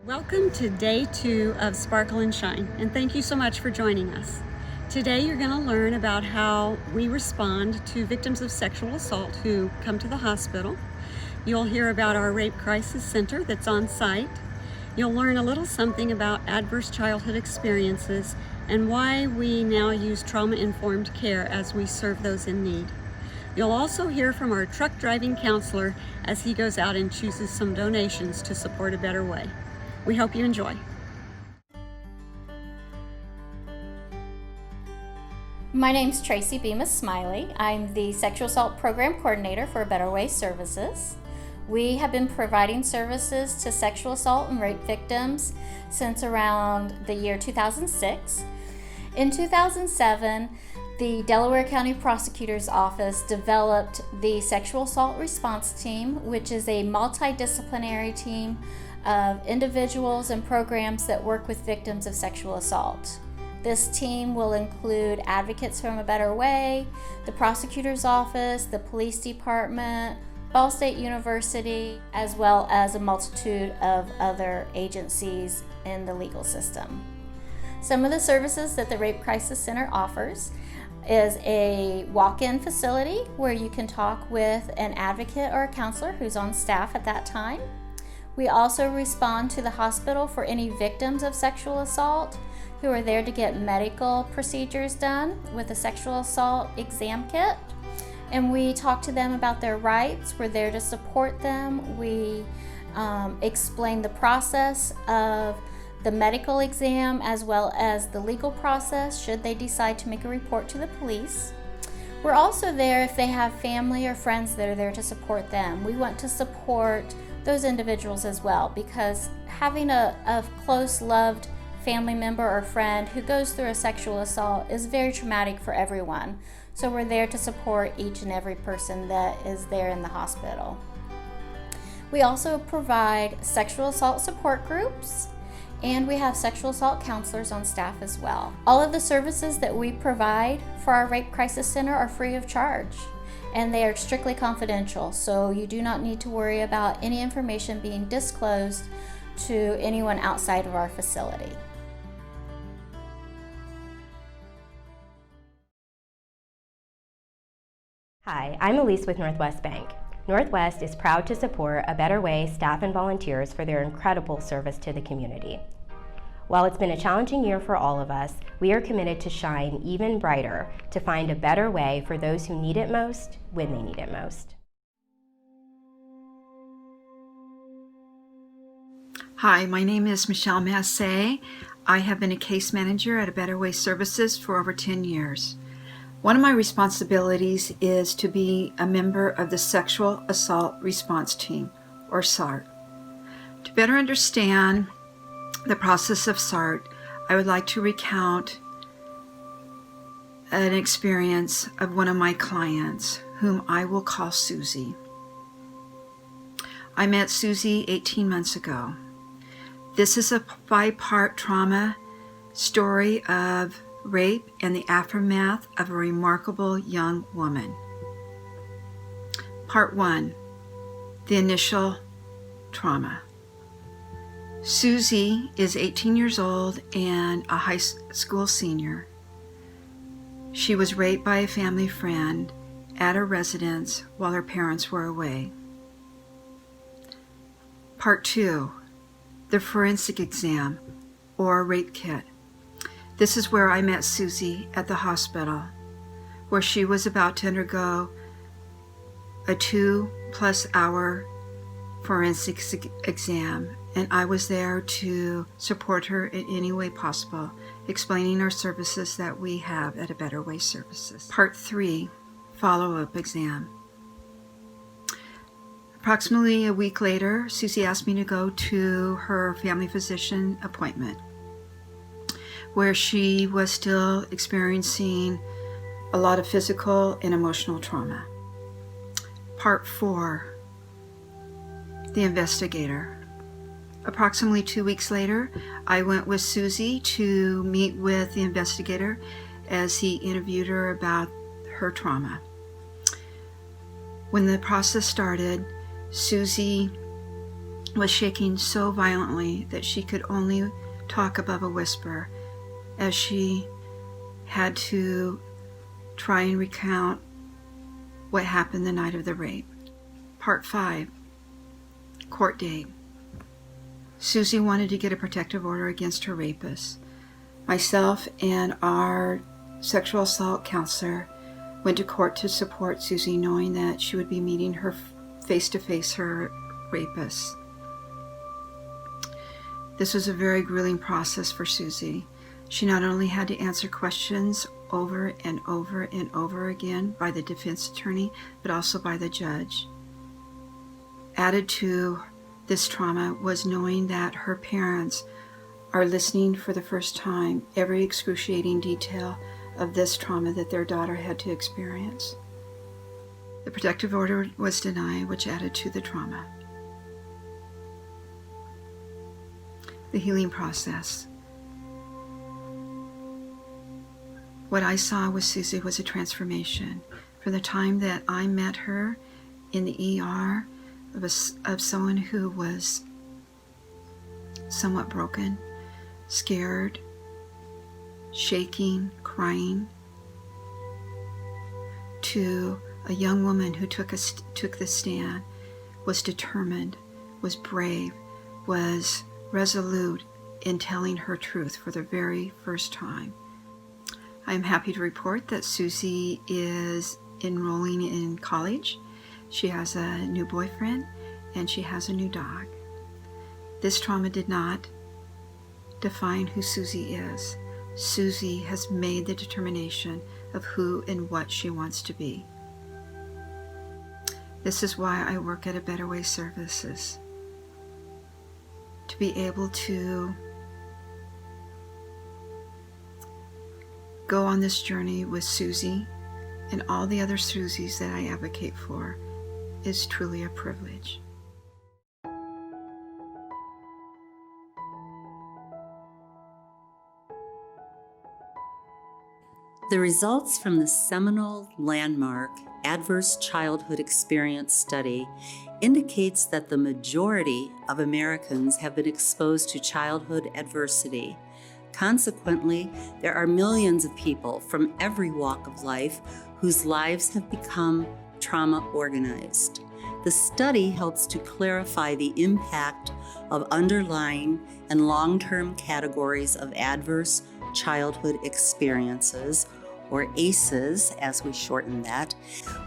Welcome to day 2 of Sparkle and Shine, and thank you so much for joining us. Today you're going to learn about how we respond to victims of sexual assault who come to the hospital. You'll hear about our Rape Crisis Center that's on site. You'll learn a little something about adverse childhood experiences and why we now use trauma-informed care as we serve those in need. You'll also hear from our truck driving counselor as he goes out and chooses some donations to support a better way. We hope you enjoy. My name's Tracy Bemis Smiley. I'm the Sexual Assault Program Coordinator for Better Way Services. We have been providing services to sexual assault and rape victims since around the year 2006. In 2007, the Delaware County Prosecutor's Office developed the Sexual Assault Response Team, which is a multidisciplinary team of individuals and programs that work with victims of sexual assault. This team will include advocates from A Better Way, the prosecutor's office, the police department, Ball State University, as well as a multitude of other agencies in the legal system. Some of the services that the Rape Crisis Center offers is a walk-in facility where you can talk with an advocate or a counselor who's on staff at that time. We also respond to the hospital for any victims of sexual assault who are there to get medical procedures done with a sexual assault exam kit. And we talk to them about their rights. We're there to support them. We explain the process of the medical exam as well as the legal process should they decide to make a report to the police. We're also there if they have family or friends that are there to support them. We want to support those individuals as well, because having a close, loved family member or friend who goes through a sexual assault is very traumatic for everyone. So we're there to support each and every person that is there in the hospital. We also provide sexual assault support groups, and we have sexual assault counselors on staff as well. All of the services that we provide for our Rape Crisis Center are free of charge, and they are strictly confidential, so you do not need to worry about any information being disclosed to anyone outside of our facility. Hi, I'm Elise with Northwest Bank. Northwest is proud to support A Better Way staff and volunteers for their incredible service to the community. While it's been a challenging year for all of us, we are committed to shine even brighter to find a better way for those who need it most when they need it most. Hi, my name is Michelle Massey. I have been a case manager at A Better Way Services for over 10 years. One of my responsibilities is to be a member of the Sexual Assault Response Team, or SART. To better understand the process of SART, I would like to recount an experience of one of my clients, whom I will call Susie. I met Susie 18 months ago. This is a 5-part trauma story of rape and the aftermath of a remarkable young woman. Part 1, the initial trauma. Susie is 18 years old and a high school senior. She was raped by a family friend at her residence while her parents were away. Part 2, the forensic exam, or rape kit. This is where I met Susie at the hospital, where she was about to undergo a 2+ hour forensic exam, and I was there to support her in any way possible, explaining our services that we have at A Better Way Services. Part 3, follow-up exam. Approximately a week later, Susie asked me to go to her family physician appointment, where she was still experiencing a lot of physical and emotional trauma. Part 4, the investigator. Approximately 2 weeks later, I went with Susie to meet with the investigator as he interviewed her about her trauma. When the process started, Susie was shaking so violently that she could only talk above a whisper as she had to try and recount what happened the night of the rape. Part 5, court date. Susie wanted to get a protective order against her rapist. Myself and our sexual assault counselor went to court to support Susie, knowing that she would be meeting her face-to-face her rapist. This was a very grueling process for Susie. She not only had to answer questions over and over and over again by the defense attorney, but also by the judge. Added to this trauma was knowing that her parents are listening for the first time every excruciating detail of this trauma that their daughter had to experience. The protective order was denied, which added to the trauma. The healing process. What I saw with Susie was a transformation. From the time that I met her in the ER of someone who was somewhat broken, scared, shaking, crying, to a young woman who took the stand, was determined, was brave, was resolute in telling her truth for the very first time. I am happy to report that Susie is enrolling in college. She has a new boyfriend and she has a new dog. This trauma did not define who Susie is. Susie has made the determination of who and what she wants to be. This is why I work at A Better Way Services. To be able to go on this journey with Susie and all the other Susies that I advocate for is truly a privilege. The results from the seminal landmark Adverse Childhood Experience Study indicates that the majority of Americans have been exposed to childhood adversity. Consequently, there are millions of people from every walk of life whose lives have become trauma organized. The study helps to clarify the impact of underlying and long-term categories of adverse childhood experiences, or ACEs, as we shorten that,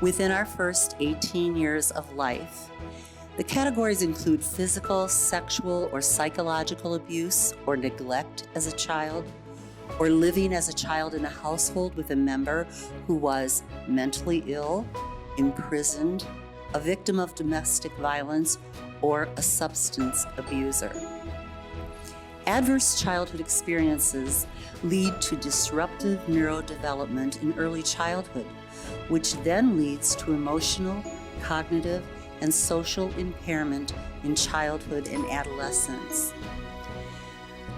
within our first 18 years of life. The categories include physical, sexual, or psychological abuse or neglect as a child, or living as a child in a household with a member who was mentally ill, imprisoned, a victim of domestic violence, or a substance abuser. Adverse childhood experiences lead to disruptive neurodevelopment in early childhood, which then leads to emotional, cognitive, and social impairment in childhood and adolescence.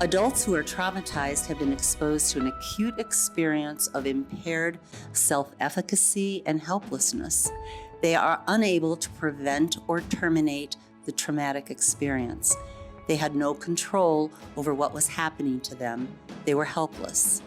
Adults who are traumatized have been exposed to an acute experience of impaired self-efficacy and helplessness. They are unable to prevent or terminate the traumatic experience. They had no control over what was happening to them. They were helpless.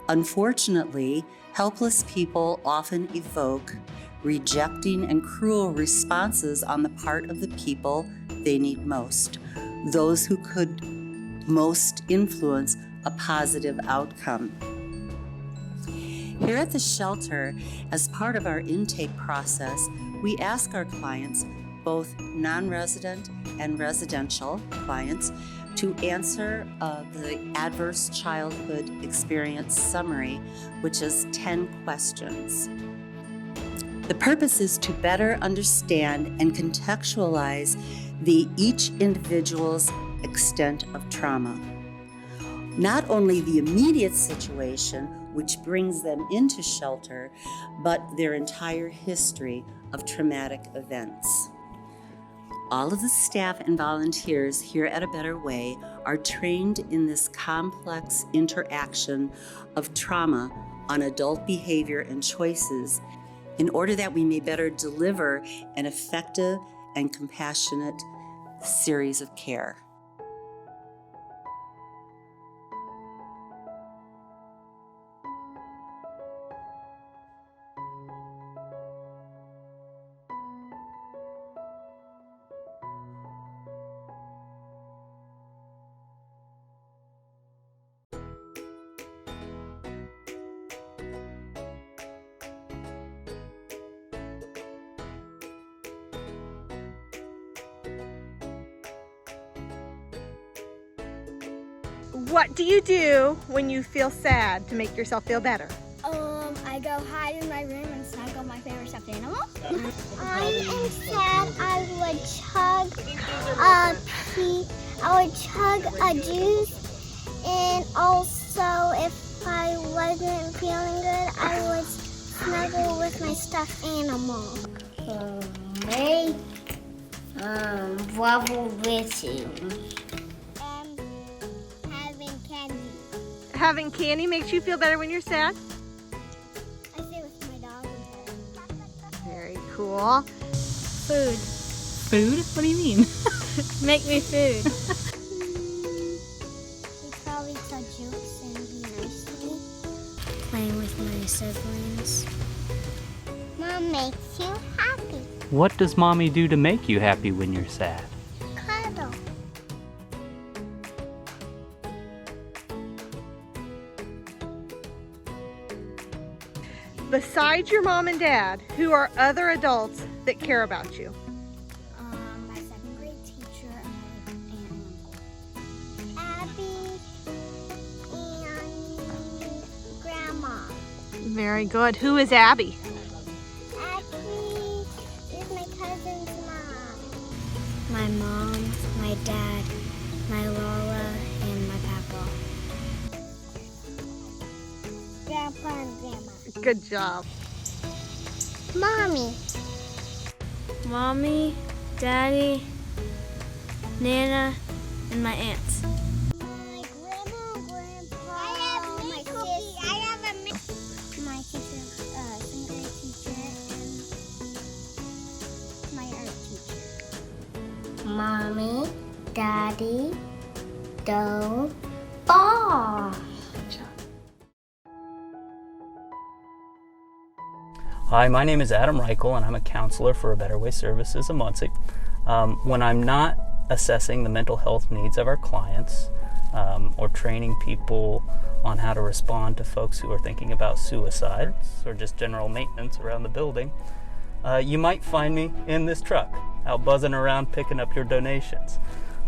Unfortunately, helpless people often evoke rejecting and cruel responses on the part of the people they need most, those who could most influence a positive outcome. Here at the shelter, as part of our intake process, we ask our clients, both non-resident and residential clients, to answer the Adverse Childhood Experience Summary, which is 10 questions. The purpose is to better understand and contextualize each individual's extent of trauma. Not only the immediate situation, which brings them into shelter, but their entire history of traumatic events. All of the staff and volunteers here at A Better Way are trained in this complex interaction of trauma on adult behavior and choices in order that we may better deliver an effective and compassionate series of care. What do you do when you feel sad to make yourself feel better? I go hide in my room and snuggle my favorite stuffed animal. I am sad. I would chug a juice, and also if I wasn't feeling good, I would snuggle with my stuffed animal. Me, waffle wishing. Having candy. Having candy makes you feel better when you're sad? I stay with my dog and Very cool. Food. Food? What do you mean? Make me food. we probably tell jokes and be nice to me. Playing with my siblings. Mom makes you happy. What does mommy do to make you happy when you're sad? Cuddle. Besides your mom and dad, who are other adults that care about you? My second grade teacher and Abby and Grandma. Very good. Who is Abby? Abby is my cousin's mom. My mom, my dad, my Lola, and my papa. Grandpa and Grandma. Good job. Mommy. Mommy, Daddy, Nana, and my aunts. My grandma and grandpa. I have my sister. I have my teacher, second grade teacher, and my art teacher. Mommy, Daddy, Doe, Ball. Hi, my name is Adam Reichel, and I'm a counselor for A Better Way Services in Muncie. When I'm not assessing the mental health needs of our clients or training people on how to respond to folks who are thinking about suicide or just general maintenance around the building, you might find me in this truck, out buzzing around picking up your donations.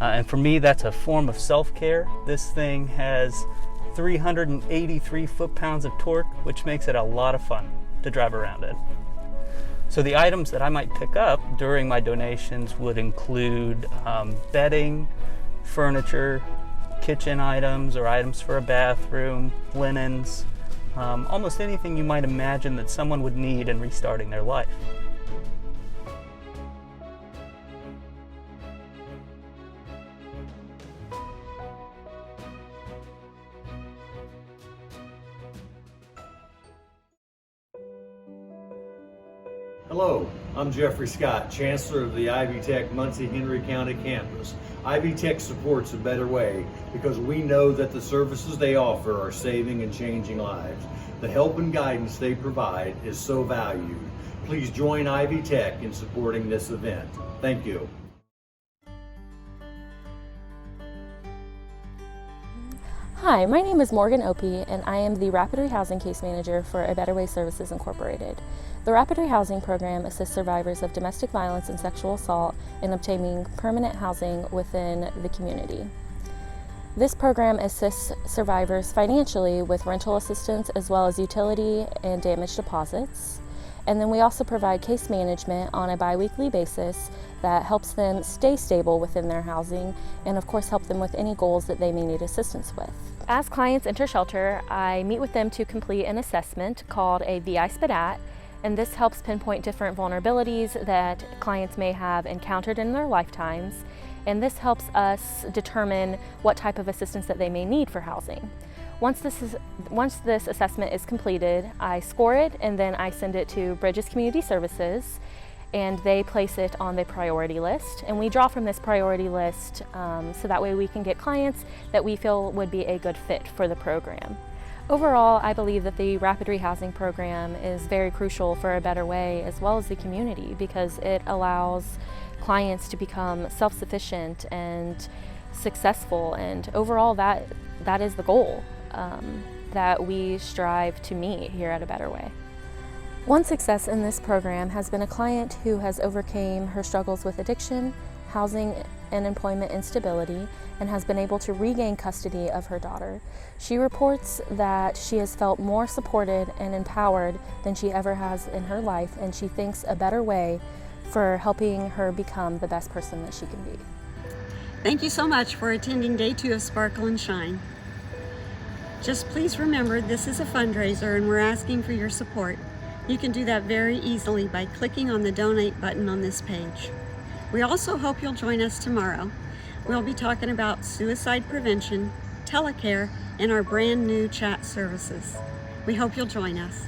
And for me, that's a form of self-care. This thing has 383 foot-pounds of torque, which makes it a lot of fun to drive around in. So the items that I might pick up during my donations would include bedding, furniture, kitchen items or items for a bathroom, linens, almost anything you might imagine that someone would need in restarting their life. Hello, I'm Jeffrey Scott, Chancellor of the Ivy Tech Muncie Henry County campus. Ivy Tech supports A Better Way because we know that the services they offer are saving and changing lives. The help and guidance they provide is so valued. Please join Ivy Tech in supporting this event. Thank you. Hi, my name is Morgan Opie, and I am the Rapid Rehousing Case Manager for A Better Way Services Incorporated. The Rapid Rehousing Program assists survivors of domestic violence and sexual assault in obtaining permanent housing within the community. This program assists survivors financially with rental assistance as well as utility and damage deposits. And then we also provide case management on a bi-weekly basis that helps them stay stable within their housing and of course help them with any goals that they may need assistance with. As clients enter shelter, I meet with them to complete an assessment called a VI SPDAT, and this helps pinpoint different vulnerabilities that clients may have encountered in their lifetimes, and this helps us determine what type of assistance that they may need for housing. Once this assessment is completed, I score it and then I send it to Bridges Community Services, and they place it on the priority list. And we draw from this priority list so that way we can get clients that we feel would be a good fit for the program. Overall, I believe that the Rapid Rehousing program is very crucial for A Better Way as well as the community, because it allows clients to become self-sufficient and successful, and overall that is the goal that we strive to meet here at A Better Way. One success in this program has been a client who has overcame her struggles with addiction, housing and employment instability, and has been able to regain custody of her daughter. She reports that she has felt more supported and empowered than she ever has in her life, and she thanks A Better Way for helping her become the best person that she can be. Thank you so much for attending Day 2 of Sparkle and Shine. Just please remember, this is a fundraiser and we're asking for your support. You can do that very easily by clicking on the donate button on this page. We also hope you'll join us tomorrow. We'll be talking about suicide prevention, telecare, and our brand new chat services. We hope you'll join us.